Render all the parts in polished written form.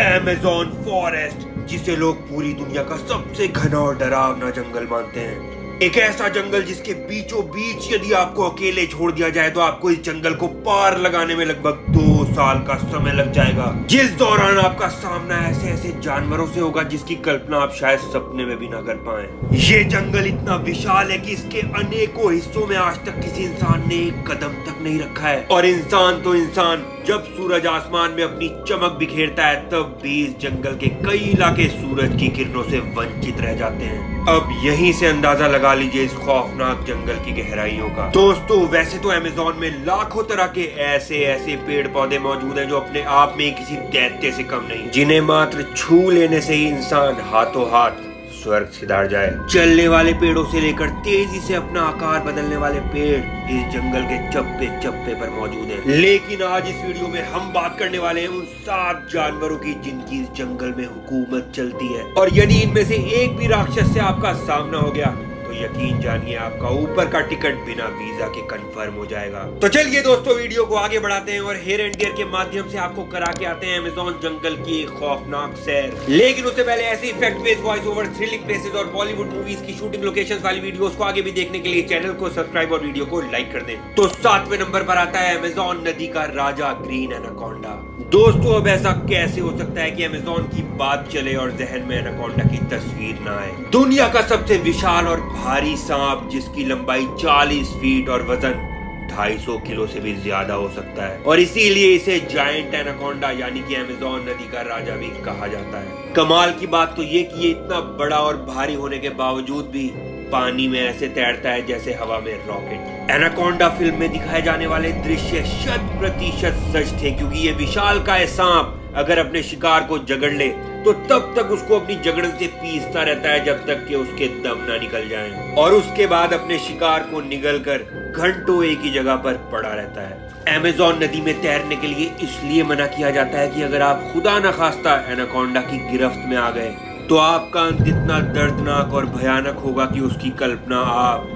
Amazon forest, जिसे लोग पूरी दुनिया का सबसे घना और डरावना जंगल मानते हैं। एक ऐसा जंगल जिसके बीचों बीच यदि आपको अकेले छोड़ दिया जाए तो आपको इस जंगल को पार लगाने में लगभग 2 साल का समय लग जाएगा, जिस दौरान आपका सामना ऐसे ऐसे जानवरों से होगा जिसकी कल्पना आप शायद सपने में भी ना कर पाए। ये जंगल इतना विशाल है कि इसके अनेकों हिस्सों में आज तक किसी इंसान ने एक कदम तक नहीं रखा है। और इंसान तो इंसान, जब सूरज आसमान में अपनी चमक बिखेरता है तब भी इस जंगल के कई इलाके सूरज की किरणों से वंचित रह जाते हैं। अब यहीं से अंदाजा लगा लीजिए इस खौफनाक जंगल की गहराइयों का। दोस्तों, वैसे तो अमेज़न में लाखों तरह के ऐसे ऐसे पेड़ पौधे मौजूद हैं जो अपने आप में किसी दैत्य से कम नहीं, जिन्हें मात्र छू लेने से ही इंसान हाथों हाथ स्वर्ग सिधार जाए। चलने वाले पेड़ों से लेकर तेजी से अपना आकार बदलने वाले पेड़ इस जंगल के चप्पे चप्पे पर मौजूद हैं। लेकिन आज इस वीडियो में हम बात करने वाले हैं उन 7 जानवरों की जिनकी इस जंगल में हुकूमत चलती है। और यदि इनमें से एक भी राक्षस से आपका सामना हो गया तो यकीन जानिए आपका ऊपर का टिकट बिना वीजा के कंफर्म हो जाएगा। तो चलिए दोस्तों, वीडियो को आगे बढ़ाते हैं और हेयर एंड डियर के माध्यम से आपको करा के आते हैं अमेज़न जंगल की एक खौफनाक सैर। लेकिन उससे पहले ऐसे effect based voice over, thrilling places और बॉलीवुड मूवीज की शूटिंग लोकेशंस वाली वीडियोस को आगे भी देखने के लिए चैनल को सब्सक्राइब और वीडियो को लाइक कर दें। तो 7वें नंबर पर आता है अमेज़न नदी का राजा ग्रीन एनाकोंडा। दोस्तों, अब ऐसा कैसे हो सकता है कि अमेज़न की बात चले और जहन में एनाकोंडा की तस्वीर ना आए। दुनिया का सबसे विशाल और भारी सांप, जिसकी लंबाई 40 फीट और वजन 250 किलो से भी ज्यादा हो सकता है, और इसीलिए इसे जायंट एनाकोंडा यानी कि अमेज़न नदी का राजा भी कहा जाता है। कमाल की बात तो ये कि ये इतना बड़ा और भारी होने के बावजूद भी पानी में ऐसे तैरता है जैसे हवा में रॉकेट। एनाकोंडा फिल्म में दिखाए जाने वाले दृश्य 100% सच थे, क्योंकि ये विशालकाय सांप अगर अपने शिकार को जकड़ ले तो तब तक उसको अपनी जकड़न से पीसता रहता है जब तक कि उसके दम ना निकल जाएं, और उसके बाद अपने शिकार को निगल कर घंटों एक ही जगह पर पड़ा रहता है। अमेज़न नदी में तैरने के लिए इसलिए मना किया जाता है कि अगर आप खुदा न खास्ता एनाकोंडा की गिरफ्त में आ गए तो आपका अंत इतना दर्दनाक और भयानक होगा कि उसकी कल्पना आप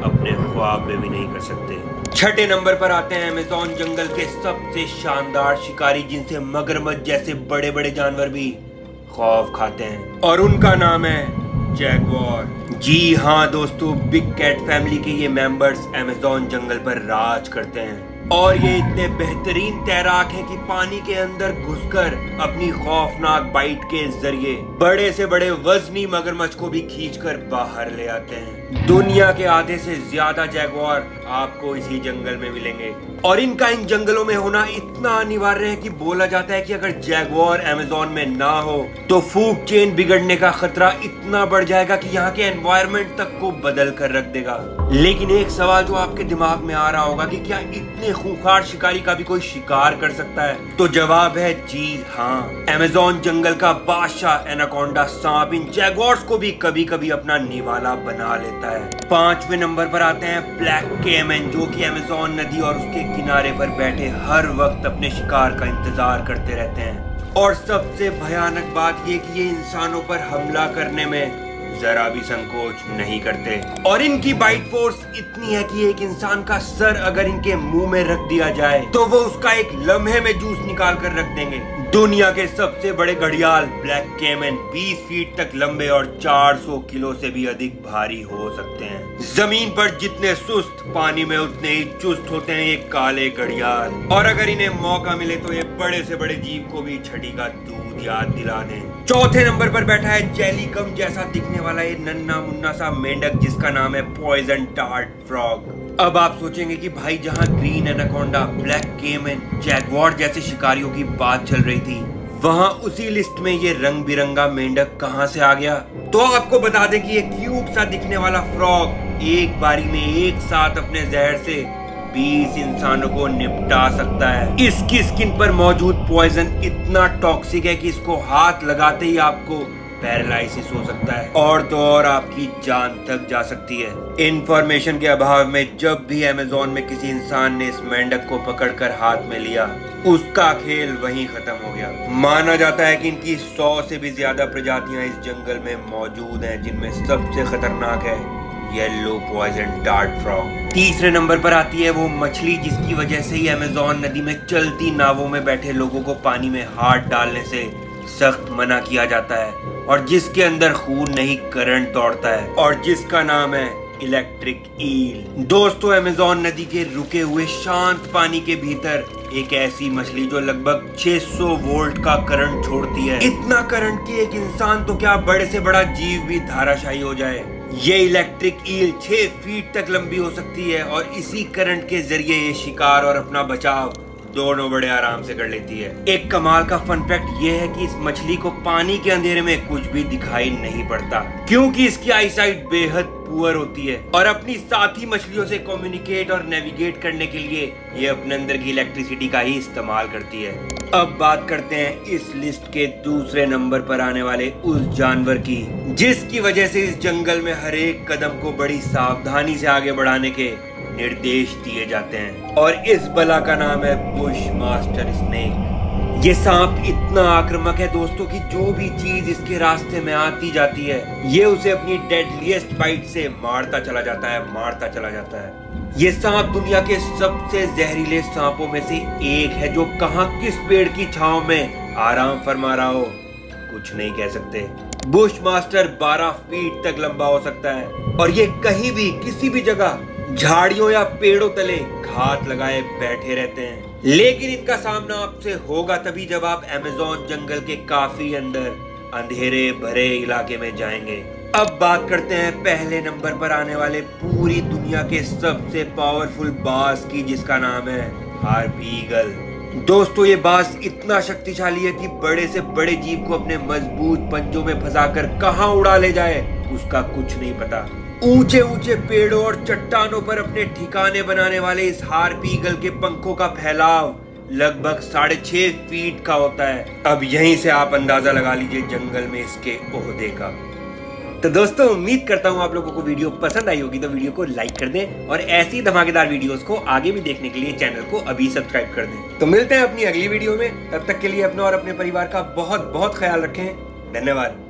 अपने ख्वाब में भी नहीं कर सकते। 6ठे नंबर पर आते हैं अमेज़न जंगल के सबसे शानदार शिकारी, जिनसे मगरमच्छ जैसे बड़े बड़े जानवर भी खौफ खाते हैं, और उनका नाम है जैगुआर। जी हाँ दोस्तों, बिग कैट फैमिली के ये मेंबर्स अमेज़न जंगल पर राज करते हैं, और ये इतने बेहतरीन तैराक हैं कि पानी के अंदर घुसकर अपनी खौफनाक बाइट के जरिए बड़े से बड़े वजनी मगरमच्छ को भी खींचकर बाहर ले आते हैं। दुनिया के आधे से ज्यादा जैगुआर आपको इसी जंगल में मिलेंगे, और इनका इन जंगलों में होना इतना अनिवार्य है कि बोला जाता है कि अगर जैगुआर अमेज़न में ना हो तो फूड चेन बिगड़ने का खतरा इतना बढ़ जाएगा कि यहाँ के एनवायरनमेंट तक को बदल कर रख देगा। लेकिन एक सवाल जो आपके दिमाग में आ रहा होगा कि क्या इतने खूंखार शिकारी का भी कोई शिकार कर सकता है? तो जवाब है जी हाँ। अमेज़न जंगल का बादशाह एनाकोंडा सांप इन जैगुआर्स को भी कभी कभी अपना निवाला बना लेता है। 5वें नंबर पर आते हैं ब्लैक केमन, जो कि अमेज़न नदी और उसके किनारे पर बैठे हर वक्त अपने शिकार का इंतजार करते रहते हैं। और सबसे भयानक बात ये कि ये इंसानों पर हमला करने में जरा भी संकोच नहीं करते, और इनकी बाइट फोर्स इतनी है कि एक इंसान का सर अगर इनके मुंह में रख दिया जाए तो वो उसका एक लम्हे में जूस निकाल कर रख देंगे। दुनिया के सबसे बड़े घड़ियाल ब्लैक केमन 20 फीट तक लंबे और 400 किलो से भी अधिक भारी हो सकते हैं। जमीन पर जितने सुस्त, पानी में उतने ही चुस्त होते हैं ये काले घड़ियाल, और अगर इन्हें मौका मिले तो ये बड़े से बड़े जीव को भी छठी का दूध याद दिला दें। 4थे नंबर पर बैठा है जेलीकम जैसा दिखने वाला ये नन्ना मुन्ना सा मेंढक, जिसका नाम है पॉइजन डार्ट फ्रॉग। अब आप सोचेंगे कि भाई जहां ग्रीन एनाकोंडा, ब्लैक केमन, जैगुआर जैसे शिकारियों की बात चल रही थी, वहां उसी लिस्ट में ये रंग बिरंगा मेंढक कहां से आ गया? तो आपको बता दें कि ये क्यूट सा दिखने वाला फ्रॉग एक बारी में एक साथ अपने जहर से 20 इंसानों को निपटा सकता है। इसकी स्किन पर मौजूद पॉइजन इतना टॉक्सिक है कि इसको हाथ लगाते ही आपको पैरालिसिस हो सकता है, और तो और आपकी जान तक जा सकती है। इंफॉर्मेशन के अभाव में जब भी अमेज़न में किसी इंसान ने इस मेंढक को पकड़कर हाथ में लिया, उसका खेल वहीं खत्म हो गया। माना जाता है कि इनकी 100 से भी ज्यादा प्रजातियां इस जंगल में मौजूद हैं, जिनमें सबसे खतरनाक है येलो पॉइजन डार्ट फ्रॉग। 3रे नंबर पर आती है वो मछली जिसकी वजह से ही अमेज़न नदी में चलती नावों में बैठे लोगों को पानी में हाथ डालने से सख्त मना किया जाता है और जिसके अंदर खून नहीं करंट दौड़ता है और जिसका नाम है इलेक्ट्रिक ईल। दोस्तों, अमेज़न नदी के रुके हुए शांत पानी के भीतर एक ऐसी मछली जो लगभग 600 वोल्ट का करंट छोड़ती है। इतना करंट कि एक इंसान तो क्या बड़े से बड़ा जीव भी धाराशायी हो जाए। ये इलेक्ट्रिक ईल 6 फीट तक लंबी हो सकती है और इसी करंट के जरिए ये शिकार और अपना बचाव दोनों बड़े आराम से कर लेती है। एक कमाल का फन फैक्ट ये है कि इस मछली को पानी के अंधेरे में कुछ भी दिखाई नहीं पड़ता क्योंकि इसकी आईसाइट बेहद पुअर होती है और अपनी साथी मछलियों से कम्युनिकेट और नेविगेट करने के लिए ये अपने अंदर की इलेक्ट्रिसिटी का ही इस्तेमाल करती है। अब बात करते हैं इस लिस्ट के दूसरे नंबर पर आने वाले उस जानवर की जिसकी वजह से इस जंगल में हर एक कदम को बड़ी सावधानी से आगे बढ़ाने के निर्देश दिए जाते हैं और इस बला का नाम है बुश मास्टर स्नेक। ये सांप इतना आक्रामक है दोस्तों कि जो भी चीज इसके रास्ते में आती जाती है ये उसे अपनी डेडलीस्ट बाइट से मारता चला जाता है। ये सांप दुनिया के सबसे जहरीले सांपों में से एक है जो कहां किस पेड़ की छांव में आराम फरमा रहा हो कुछ नहीं कह सकते। बुश मास्टर 12 फीट तक लंबा हो सकता है और ये कहीं भी किसी भी जगह झाड़ियों या पेड़ों तले घात लगाए बैठे रहते हैं। लेकिन इनका सामना आपसे होगा तभी जब आप अमेज़न जंगल के काफी अंदर अंधेरे भरे इलाके में जाएंगे। अब बात करते हैं पहले नंबर पर आने वाले पूरी दुनिया के सबसे पावरफुल बाज की जिसका नाम है हार्पी ईगल। दोस्तों, ये बाज इतना शक्तिशाली है कि बड़े से बड़े जीव को अपने मजबूत पंजों में फंसाकर कहां उड़ा ले जाए उसका कुछ नहीं पता। ऊंचे ऊंचे पेड़ों और चट्टानों पर अपने ठिकाने बनाने वाले इस हार्पी ईगल के पंखों का फैलाव लगभग 6.5 फीट का होता है। अब यहीं से आप अंदाजा लगा लीजिए जंगल में इसके ओहदे का। तो दोस्तों, उम्मीद करता हूँ आप लोगों को वीडियो पसंद आई होगी, तो वीडियो को लाइक कर दें और ऐसी धमाकेदार वीडियोस को आगे भी देखने के लिए चैनल को अभी सब्सक्राइब कर दें। तो मिलते हैं अपनी अगली वीडियो में, तब तक के लिए अपना और अपने परिवार का बहुत बहुत ख्याल रखें। धन्यवाद।